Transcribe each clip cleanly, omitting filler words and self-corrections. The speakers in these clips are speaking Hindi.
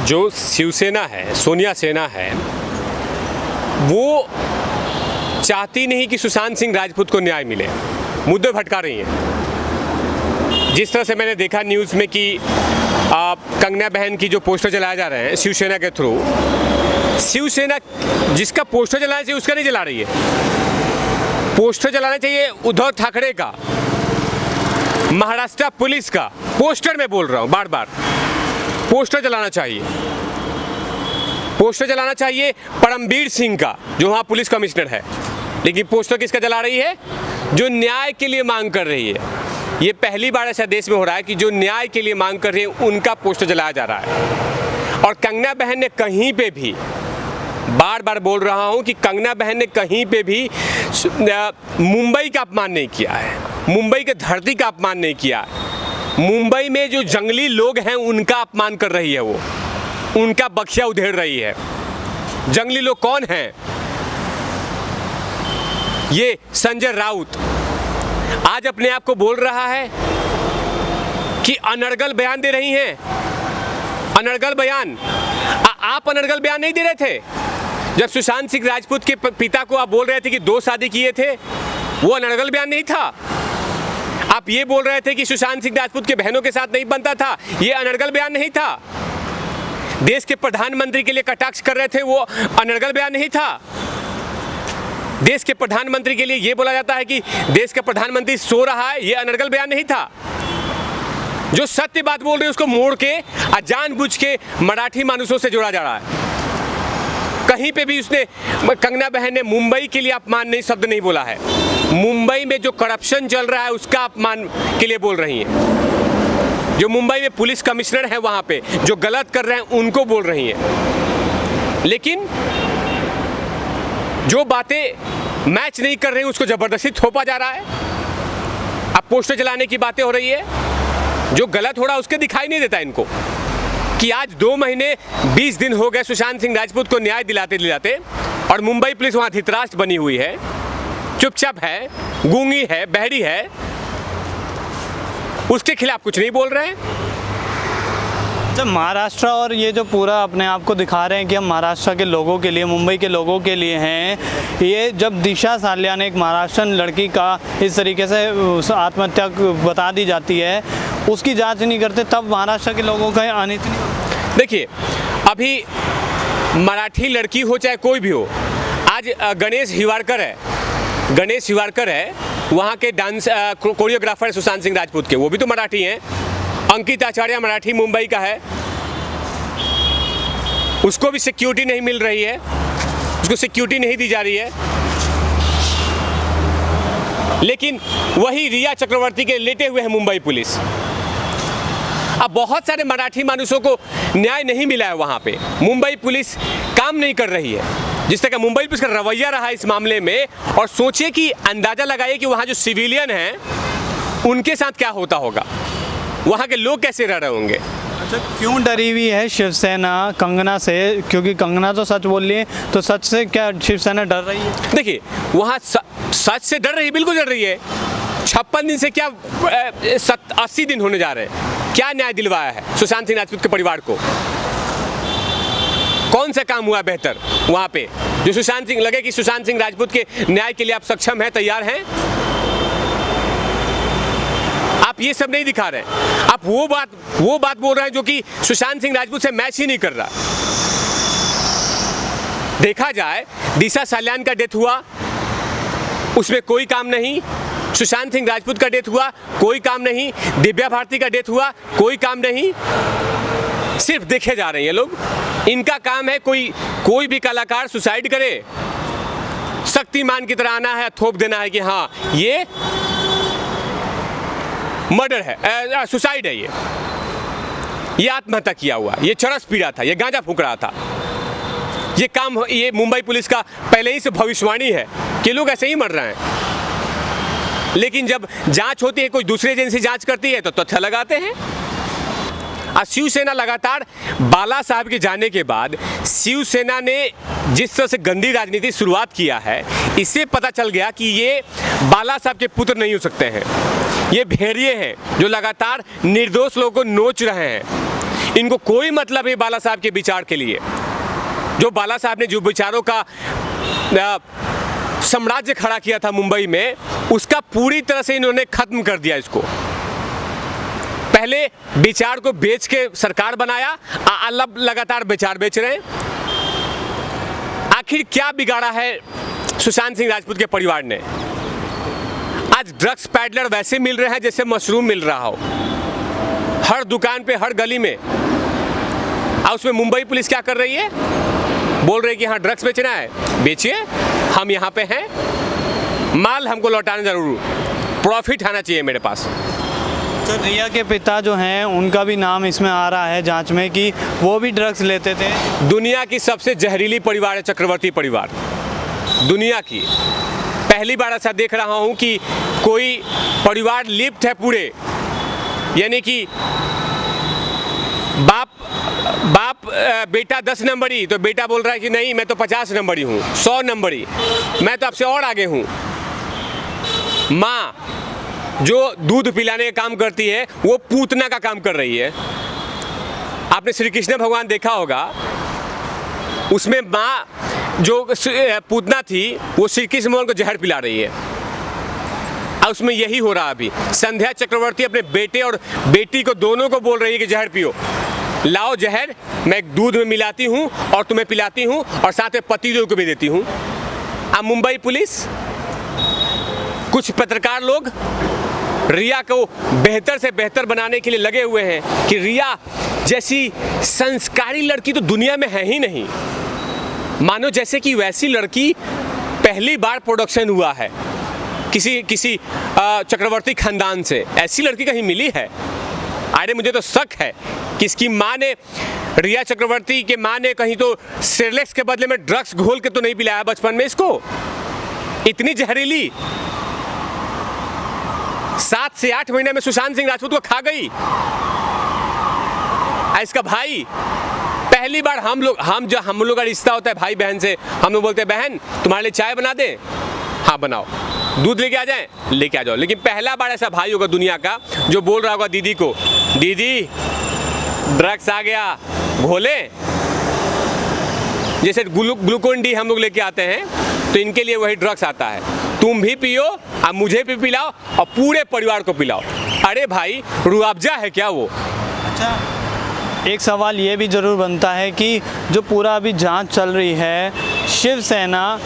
जो शिवसेना है, सोनिया सेना है, वो चाहती नहीं कि सुशांत सिंह राजपूत को न्याय मिले, मुद्दे भटका रही हैं। जिस तरह से मैंने देखा न्यूज़ में कि कंगना बहन की जो पोस्टर चलाए जा रहे हैं शिवसेना के थ्रू, शिवसेना जिसका पोस्टर जलाना चाहिए उसका नहीं जला रही है। पोस्टर जलाना चाहिए उद्धव ठाकरे का, महाराष्ट्र पुलिस का। पोस्टर में बोल रहा हूँ बार बार, पोस्टर जलाना चाहिए। पोस्टर जलाना चाहिए परमवीर सिंह का, जो वहाँ पुलिस कमिश्नर है। लेकिन पोस्टर किसका जला रही है? जो न्याय के लिए मांग कर रही है। ये पहली बार ऐसा देश में हो रहा है कि जो न्याय के लिए मांग कर रही है उनका पोस्टर जलाया जा रहा है। और कंगना बहन ने कहीं पे भी, बार बार बोल रहा हूँ कि कंगना बहन ने कहीं पे भी मुंबई का अपमान नहीं किया है, मुंबई के धरती का अपमान नहीं किया है। मुंबई में जो जंगली लोग हैं उनका अपमान कर रही है, वो उनका बख्शिया उधेड़ रही है। जंगली लोग कौन हैं? ये संजय राउत आज अपने आप को बोल रहा है कि अनर्गल बयान दे रही हैं। अनर्गल बयान, आप अनर्गल बयान नहीं दे रहे थे जब सुशांत सिंह राजपूत के पिता को आप बोल रहे थे कि 2 शादी किए थे? वो अनर्गल बयान नहीं था। आप ये बोल रहे थे कि सुशांत सिंह राजपूत के बहनों के साथ नहीं बनता था, ये अनर्गल बयान नहीं था। देश के प्रधानमंत्री के लिए कटाक्ष कर रहे थे, वो अनर्गल बयान नहीं था। देश के प्रधानमंत्री के लिए ये बोला जाता है कि देश का प्रधानमंत्री सो रहा है, ये अनर्गल बयान नहीं था। जो सत्य बात बोल रहे हैं उसको मोड़ के जानबूझ के मराठी मानुषों से जोड़ा जा रहा है। कहीं पे भी उसने, कंगना बहन ने मुंबई के लिए अपमान नहीं शब्द नहीं बोला है। मुंबई में जो करप्शन चल रहा है उसका अपमान के लिए बोल रही हैं। जो मुंबई में पुलिस कमिश्नर है वहाँ पे जो गलत कर रहे हैं उनको बोल रही हैं। लेकिन जो बातें मैच नहीं कर रही हैं उसको ज़बरदस्ती थोपा जा रहा है। अब पोस्टर जलाने की बातें हो रही है, जो गलत हो रहा है उसके दिखाई नहीं देता इनको कि आज 2 महीने 20 दिन हो गए सुशांत सिंह राजपूत को न्याय दिलाते दिलाते, और मुंबई पुलिस वहाँ धृतराष्ट्र बनी हुई है, चुपचाप है, गूंगी है, बहरी है, उसके खिलाफ कुछ नहीं बोल रहे हैं। जब महाराष्ट्र और ये जो पूरा अपने आप को दिखा रहे हैं कि हम महाराष्ट्र के लोगों के लिए, मुंबई के लोगों के लिए हैं, ये जब दिशा सालिया ने एक महाराष्ट्रन लड़की का इस तरीके से आत्महत्या बता दी जाती है, उसकी जांच नहीं करते, तब महाराष्ट्र के लोगों का अनित नहीं। देखिए, अभी मराठी लड़की हो चाहे कोई भी हो, आज गणेश हिवारकर है, वहाँ के डांस कोरियोग्राफर सुशांत सिंह राजपूत के, वो भी तो मराठी हैं। अंकित आचार्य मराठी मुंबई का है, उसको भी सिक्योरिटी नहीं मिल रही है, उसको सिक्योरिटी नहीं दी जा रही है। लेकिन वही रिया चक्रवर्ती के लेटे हुए हैं मुंबई पुलिस। अब बहुत सारे मराठी मानुषों को न्याय नहीं मिला है वहाँ पे। मुंबई पुलिस काम नहीं कर रही है। जिस तरह का मुंबई पुलिस का रवैया रहा इस मामले में, और सोचिए कि अंदाज़ा लगाइए कि वहाँ जो सिविलियन हैं उनके साथ क्या होता होगा, वहाँ के लोग कैसे रह रहे होंगे। अच्छा, क्यों डरी हुई है शिवसेना कंगना से? क्योंकि कंगना तो सच बोल रही है, तो सच से क्या शिवसेना डर रही है? देखिए, वहाँ सच से डर रही है, बिल्कुल डर रही है। 56 दिन से क्या 80 दिन होने जा रहे हैं, क्या न्याय दिलवाया है सुशांत सिंह राजपूत के परिवार को? कौन सा काम हुआ बेहतर वहाँ पे जो सुशांत सिंह, लगे कि सुशांत सिंह राजपूत के न्याय के लिए आप सक्षम हैं, तैयार हैं? आप ये सब नहीं दिखा रहे हैं। आप वो बात बोल रहे हैं जो कि सुशांत सिंह राजपूत से मैच ही नहीं कर रहा। देखा जाए, दिशा सालियान का डेथ हुआ, उसमें कोई काम नहीं। सुशांत सिंह राजपूत का डेथ हुआ, कोई काम नहीं। दिव्या भारती का डेथ हुआ, कोई काम नहीं। सिर्फ देखे जा रहे हैं ये लोग। इनका काम है कोई भी कलाकार सुसाइड करे, शक्तिमान की तरह आना है, थोप देना है कि हाँ ये मर्डर है, सुसाइड है, ये आत्महत्या किया हुआ, ये चरस पी रहा था, ये गांजा फूंक रहा था। ये काम, ये मुंबई पुलिस का पहले ही से भविष्यवाणी है कि लोग ऐसे ही मर रहे हैं। लेकिन जब जांच होती है, कोई दूसरी एजेंसी जांच करती है, तो तथ्य लगाते हैं। शिवसेना लगातार बाला साहब के जाने के बाद शिवसेना ने जिस तरह से गंदी राजनीति शुरुआत किया है, इससे पता चल गया कि ये बाला साहब के पुत्र नहीं हो सकते हैं। ये भेड़िए हैं जो लगातार निर्दोष लोगों को नोच रहे हैं। इनको कोई मतलब है बाला साहब के विचार के लिए। जो बाला साहब ने जो विचारों का साम्राज्य खड़ा किया था मुंबई में, उसका पूरी तरह से इन्होंने खत्म कर दिया इसको। पहले विचार को बेच के सरकार बनाया, अब लगातार विचार बेच रहे हैं। आखिर क्या बिगाड़ा है सुशांत सिंह राजपूत के परिवार ने? आज ड्रग्स पैडलर वैसे मिल रहे हैं जैसे मशरूम मिल रहा हो, हर दुकान पे, हर गली में। और उसमें मुंबई पुलिस क्या कर रही है? बोल रही है कि यहाँ ड्रग्स बेचना है, बेचिए, हम यहाँ पे हैं, माल हमको लौटाना जरूर, प्रॉफिट आना चाहिए मेरे पास। सर, रिया के पिता जो हैं उनका भी नाम इसमें आ रहा है जांच में कि वो भी ड्रग्स लेते थे। दुनिया की सबसे जहरीली परिवार है चक्रवर्ती परिवार, दुनिया की। पहली बार ऐसा देख रहा हूँ कि कोई परिवार लिप्त है पूरे, यानी कि बाप बेटा 10 नंबरी, तो बेटा बोल रहा है कि नहीं मैं तो 50 नंबरी हूँ, 100 नंबरी, मैं तो आपसे और आगे हूँ। माँ जो दूध पिलाने का काम करती है वो पूतना का काम कर रही है। आपने श्री कृष्ण भगवान देखा होगा, उसमें माँ जो पूतना थी वो श्री कृष्ण भगवान को जहर पिला रही है। और उसमें यही हो रहा अभी। संध्या चक्रवर्ती अपने बेटे और बेटी को दोनों को बोल रही है कि जहर पियो, लाओ जहर, मैं दूध में मिलाती हूँ और तुम्हें पिलाती हूँ और साथ में पतिदेव को भी देती हूँ। अब मुंबई पुलिस, कुछ पत्रकार लोग रिया को बेहतर से बेहतर बनाने के लिए लगे हुए हैं कि रिया जैसी संस्कारी लड़की तो दुनिया में है ही नहीं। मानो जैसे कि वैसी लड़की पहली बार प्रोडक्शन हुआ है किसी चक्रवर्ती खानदान से, ऐसी लड़की कहीं मिली है? अरे मुझे तो शक है कि इसकी माँ ने, रिया चक्रवर्ती के माँ ने कहीं तो सेरेलेक्स के बदले में ड्रग्स घोल के तो नहीं पिलाया बचपन में इसको। इतनी जहरीली 7 से 8 महीने में सुशांत सिंह राजपूत को खा गई। इसका भाई, पहली बार हम लोग का रिश्ता होता है भाई बहन से, हम लोग बोलते हैं बहन तुम्हारे लिए चाय बना दें, हाँ बनाओ, दूध लेके आ जाएं, लेके आ जाओ। लेकिन पहला बार ऐसा भाई होगा दुनिया का जो बोल रहा होगा दीदी को, दीदी ड्रग्स आ गया, घोले। जैसे ग्लूकोन डी हम लोग लेके आते हैं तो इनके लिए वही ड्रग्स आता है, तुम भी पियो और मुझे भी पिलाओ और पूरे परिवार को पिलाओ। अरे भाई रुआवजा है क्या वो? अच्छा, एक सवाल ये भी ज़रूर बनता है कि जो पूरा अभी जांच चल रही है, शिवसेना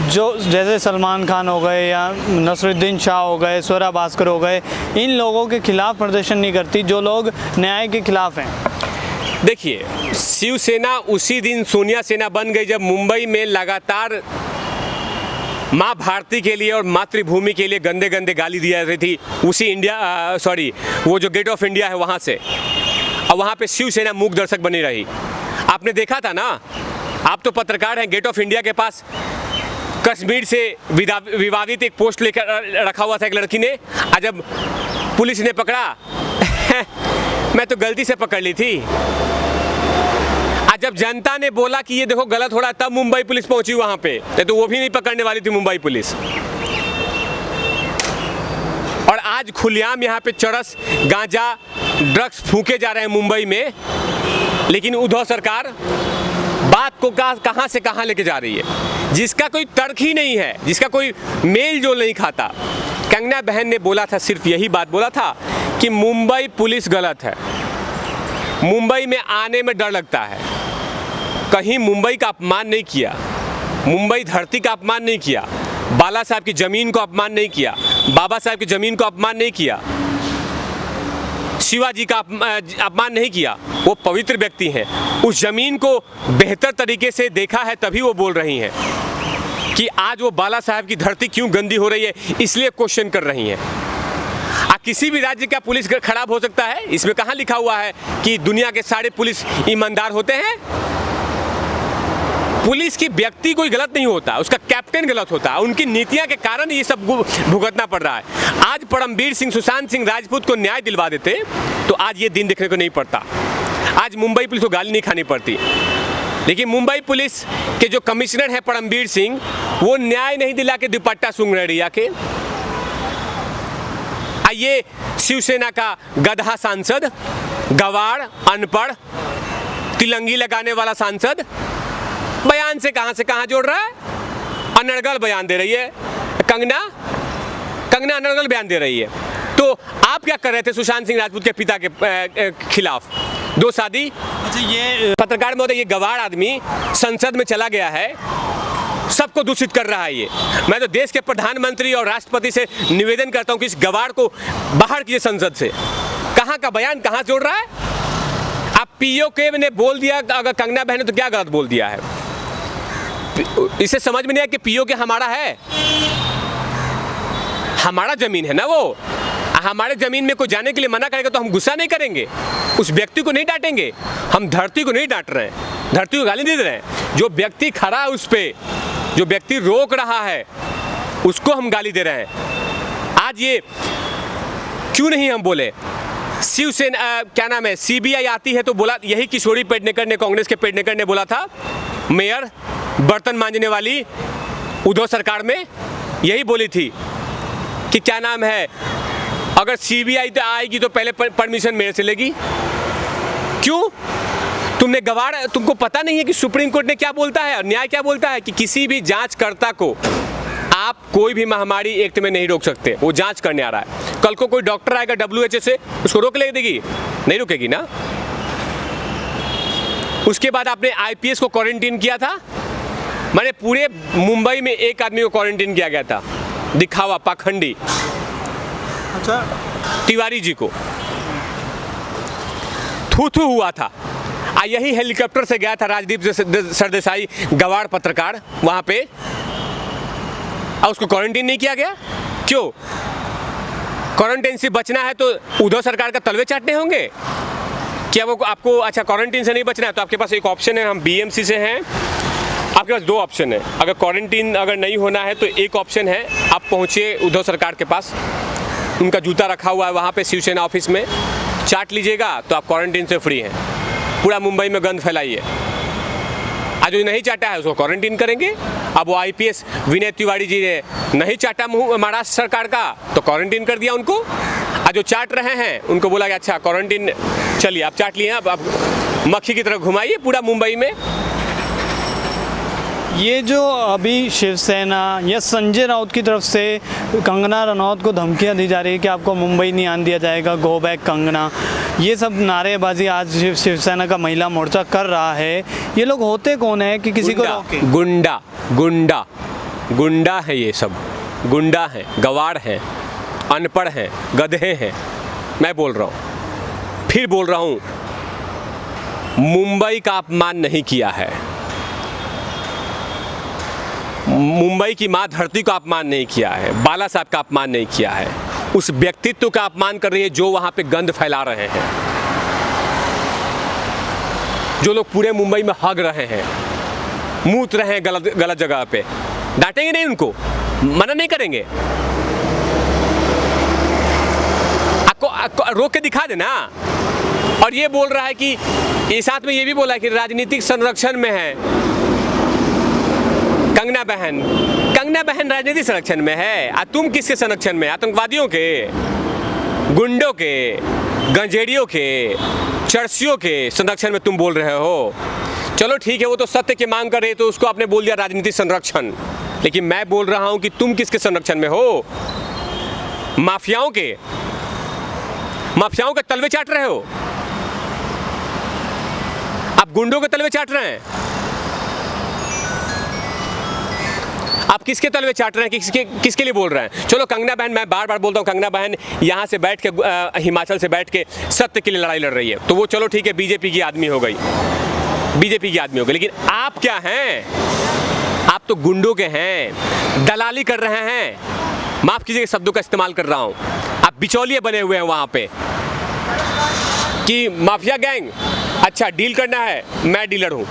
जो जैसे सलमान खान हो गए या नसरुद्दीन शाह हो गए, स्वरा भास्कर हो गए, इन लोगों के खिलाफ प्रदर्शन नहीं करती जो लोग न्याय के खिलाफ हैं। देखिए, शिवसेना उसी दिन सोनिया सेना बन गई जब मुंबई में लगातार माँ भारती के लिए और मातृभूमि के लिए गंदे गंदे गाली दिया रही थी। उसी वो जो गेट ऑफ इंडिया है वहाँ से, और वहाँ पे शिवसेना मूक दर्शक बनी रही। आपने देखा था ना, आप तो पत्रकार हैं, गेट ऑफ इंडिया के पास कश्मीर से विवादित एक पोस्ट लेकर रखा हुआ था एक लड़की ने, और जब पुलिस ने पकड़ा मैं तो गलती से पकड़ ली थी, और जब जनता ने बोला कि ये देखो गलत हो रहा, तब मुंबई पुलिस पहुंची वहां पे, तो वो भी नहीं पकड़ने वाली थी मुंबई पुलिस। और आज खुलेआम यहाँ पे चरस, गांजा, ड्रग्स फूके जा रहे हैं मुंबई में, लेकिन उद्धव सरकार बात को कहां से कहां लेके जा रही है, जिसका कोई तर्क ही नहीं है, जिसका कोई मेल जोल नहीं खाता। कंगना बहन ने बोला था, सिर्फ यही बात बोला था कि मुंबई पुलिस गलत है, मुंबई में आने में डर लगता है। कहीं मुंबई का अपमान नहीं किया, मुंबई धरती का अपमान नहीं किया, बाला साहब की ज़मीन को अपमान नहीं किया, बाबा साहब की ज़मीन को अपमान नहीं किया, शिवाजी का अपमान नहीं किया। वो पवित्र व्यक्ति हैं, उस ज़मीन को बेहतर तरीके से देखा है, तभी वो बोल रही हैं कि आज वो बाला साहब की धरती क्यों गंदी हो रही है, इसलिए क्वेश्चन कर रही हैं। किसी भी राज्य का पुलिस खराब हो सकता है? इसमें कहाँ लिखा हुआ है कि दुनिया के सारे पुलिस ईमानदार होते हैं? पुलिस की व्यक्ति कोई गलत नहीं होता, उसका कैप्टन गलत होता है, उनकी नीतियां के कारण ये सब भुगतना पड़ रहा है। आज परमवीर सिंह, सुशांत सिंह राजपूत को न्याय दिलवा देते तो आज ये दिन देखने को नहीं पड़ता, आज मुंबई पुलिस को गाली नहीं खानी पड़ती। लेकिन मुंबई पुलिस के जो कमिश्नर हैं परमवीर सिंह, वो न्याय नहीं दिला के दुपट्टा सूंघ रहे रिया के। ये शिवसेना का गधा सांसद गवार, अनपढ़, तिलंगी लगाने वाला सांसद बयान से कहां जोड़ रहा है? अनर्गल बयान दे रही है कंगना अनर्गल बयान दे रही है। तो आप क्या कर रहे थे सुशांत सिंह राजपूत के पिता के खिलाफ? 2 शादी। अच्छा, ये पत्रकार महोदय, ये गवार आदमी संसद में चला गया है, सबको दूषित कर रहा है ये। मैं तो देश के प्रधानमंत्री और राष्ट्रपति से निवेदन करता हूं कि इस गवार को बाहर कीजिए संसद से। कहां का बयान कहां जोड़ रहा है? आप पीओके ने बोल दिया अगर कंगना बहन ने, तो क्या गलत बोल दिया है? इसे समझ में नहीं आया कि पीओके हमारा है, हमारा जमीन है ना वो। हमारे जमीन में कोई जाने के लिए मना करेगा तो हम गुस्सा नहीं करेंगे, उस व्यक्ति को नहीं डांटेंगे। हम धरती को नहीं डांट रहे हैं, धरती को गाली नहीं दे रहे हैं। जो व्यक्ति खड़ा है उस पे, जो व्यक्ति रोक रहा है उसको हम गाली दे रहे हैं। आज ये क्यों नहीं हम बोले? शिवसेना क्या नाम है, सीबीआई आती है तो बोला, यही किशोरी पेडनेकर ने, कांग्रेस के पेडनेकर ने बोला था, मेयर बर्तन मांजने वाली उद्धव सरकार में यही बोली थी कि क्या नाम है, अगर सीबीआई तो आएगी तो पहले परमिशन मेरे से लेगी। क्यों? तुमने गवार, तुमको पता नहीं है कि सुप्रीम कोर्ट ने क्या बोलता है और न्याय क्या बोलता है कि किसी भी जांचकर्ता को आप कोई भी महामारी एक्ट में नहीं रोक सकते। वो जांच करने आ रहा है, कल को कोई डॉक्टर आएगा WHO से, उसको रोक ले देगी? नहीं रुकेगी ना। उसके बाद आपने IPS को क्वारंटीन किया था, मैंने पूरे मुंबई में एक आदमी को क्वारंटीन किया गया था, दिखावा पाखंडी। अच्छा, तिवारी जी को थू हुआ था। यही हेलीकॉप्टर से गया था राजदीप सरदेसाई, गवार पत्रकार, वहां पे, और उसको क्वारंटीन नहीं किया गया। क्यों? क्वारंटीन से बचना है तो उद्धव सरकार का तलवे चाटने होंगे क्या? वो आपको अच्छा क्वारंटीन से नहीं बचना है तो आपके पास एक ऑप्शन है, हम BMC से हैं, आपके पास 2 ऑप्शन है। अगर क्वारंटीन अगर नहीं होना है तो एक ऑप्शन है, आप पहुँचिए उद्धव सरकार के पास, उनका जूता रखा हुआ है वहाँ पे शिवसेना ऑफिस में, चाट लीजिएगा तो आप क्वारंटीन से फ्री हैं। पूरा मुंबई में गंद फैलाइए। आज जो नहीं चाटा है उसको क्वारंटीन करेंगे। अब वो IPS विनय तिवारी जी ने नहीं चाटा महाराष्ट्र सरकार का तो क्वारंटीन कर दिया उनको। आज जो चाट रहे हैं उनको बोला कि अच्छा क्वारंटीन, चलिए आप चाट लिए, अब मक्खी की तरह घुमाइए पूरा मुंबई में। ये जो अभी शिवसेना या संजय राउत की तरफ से कंगना रनौत को धमकियां दी जा रही है कि आपको मुंबई नहीं आने दिया जाएगा, गो बैक कंगना, ये सब नारेबाजी आज शिवसेना का महिला मोर्चा कर रहा है, ये लोग होते कौन है कि किसी को रोके? गुंडा है, ये सब गुंडा है, गवार है, अनपढ़ है, गधे हैं। मैं बोल रहा हूँ, फिर बोल रहा हूँ, मुंबई का अपमान नहीं किया है, मुंबई की माँ धरती का अपमान नहीं किया है, बाला साहब का अपमान नहीं किया है, उस व्यक्तित्व का अपमान कर रही है जो वहां पे गंद फैला रहे हैं, जो लोग पूरे मुंबई में हग रहे हैं, मूत रहे हैं गलत जगह पे। डांटेंगे नहीं उनको, मना नहीं करेंगे, आपको रोक के दिखा देना। और ये बोल रहा है कि ये साथ में ये भी बोला है कि राजनीतिक संरक्षण में है कंगना बहन राजनीतिक संरक्षण में है। तुम किसके संरक्षण में? आतंकवादियों के, गुंडों के, गंजेड़ियों के, चर्सियों के संरक्षण में तुम बोल रहे हो। चलो ठीक है, वो तो सत्य की मांग कर रहे तो उसको आपने बोल दिया राजनीतिक संरक्षण, लेकिन मैं बोल रहा हूं कि तुम किसके संरक्षण में हो? माफियाओं के तलवे चाट रहे हो, आप गुंडों के तलवे चाट रहे हैं। आप किसके तलवे चाट रहे हैं, किसके लिए बोल रहे हैं? चलो कंगना बहन, मैं बार बार बोलता हूँ, कंगना बहन यहाँ से बैठ के हिमाचल से बैठ के सत्य के लिए लड़ाई लड़ रही है, तो वो चलो ठीक है, बीजेपी की आदमी हो गई, लेकिन आप क्या हैं? आप तो गुंडों के हैं, दलाली कर रहे हैं, माफ कीजिए शब्दों का इस्तेमाल कर रहा हूँ, आप बिचौलिए बने हुए हैं वहाँ पे कि माफिया गैंग, अच्छा डील करना है, मैं डीलर हूँ,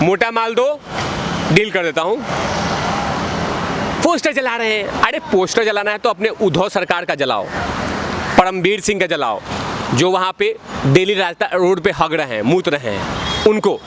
मोटा माल दो, डील कर देता हूँ। पोस्टर जला रहे हैं, अरे पोस्टर जलाना है तो अपने उद्धव सरकार का जलाओ, परमवीर सिंह का जलाओ, जो वहाँ पे डेली रास्ता रोड पे हग रहे हैं, मूत रहे हैं, उनको